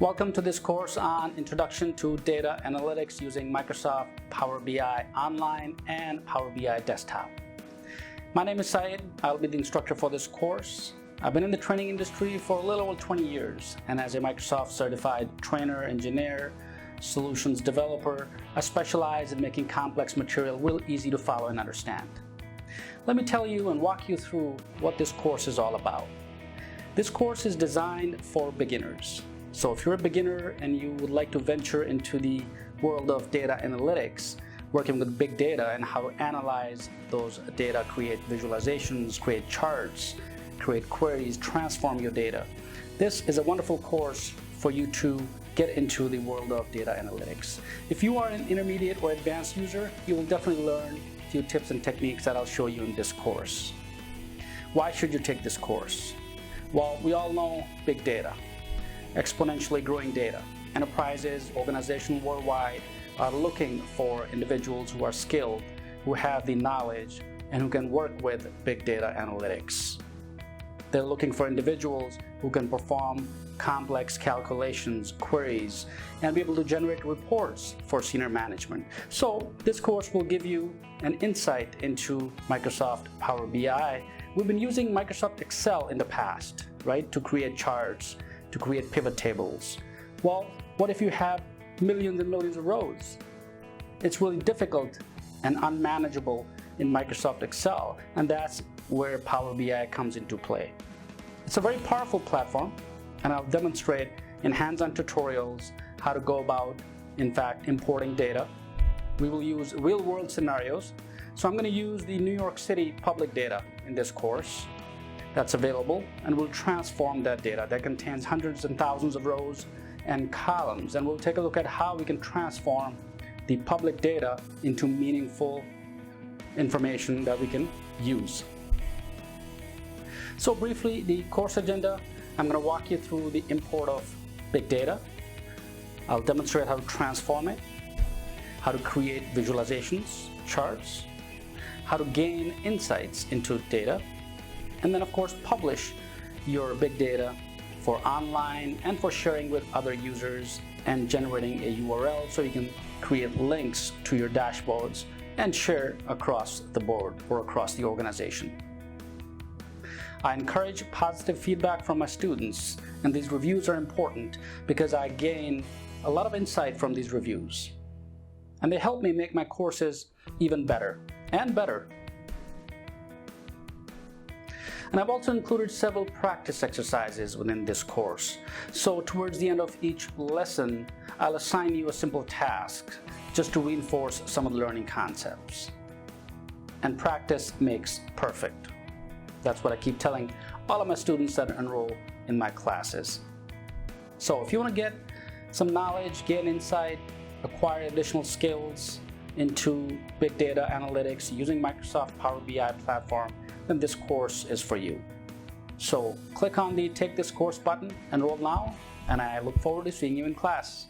Welcome to this course on Introduction to Data Analytics using Microsoft Power BI Online and Power BI Desktop. My name is Syed. I'll be the instructor for this course. I've been in the training industry for a little over 20 years, and as a Microsoft certified trainer, engineer, solutions developer, I specialize in making complex material real easy to follow and understand. Let me tell you and walk you through what this course is all about. This course is designed for beginners. So if you're a beginner and you would like to venture into the world of data analytics, working with big data and how to analyze those data, create visualizations, create charts, create queries, transform your data, this is a wonderful course for you to get into the world of data analytics. If you are an intermediate or advanced user, you will definitely learn a few tips and techniques that I'll show you in this course. Why should you take this course? Well, we all know big data. Exponentially growing data. Enterprises, organizations worldwide are looking for individuals who are skilled, who have the knowledge, and who can work with big data analytics. They're looking for individuals who can perform complex calculations, queries, and be able to generate reports for senior management. So this course will give you an insight into Microsoft Power BI. We've been using Microsoft Excel in the past, right, to create charts, to create pivot tables. Well, what if you have millions and millions of rows? It's really difficult and unmanageable in Microsoft Excel, and that's where Power BI comes into play. It's a very powerful platform, and I'll demonstrate in hands-on tutorials how to go about, in fact, importing data. We will use real-world scenarios. So I'm going to use the New York City public data in this course that's available, and we'll transform that data that contains hundreds and thousands of rows and columns, and we'll take a look at how we can transform the public data into meaningful information that we can use. So briefly, the course agenda, I'm going to walk you through the import of big data. I'll demonstrate how to transform it, how to create visualizations, charts, how to gain insights into data, and then of course publish your big data for online and for sharing with other users and generating a URL so you can create links to your dashboards and share across the board or across the organization. I encourage positive feedback from my students, and these reviews are important because I gain a lot of insight from these reviews, and they help me make my courses even better and better. And I've also included several practice exercises within this course. So towards the end of each lesson, I'll assign you a simple task just to reinforce some of the learning concepts. And practice makes perfect. That's what I keep telling all of my students that enroll in my classes. So if you want to get some knowledge, gain insight, acquire additional skills into big data analytics using Microsoft Power BI platform, then this course is for you. So click on the Take This Course button, enroll now, and I look forward to seeing you in class.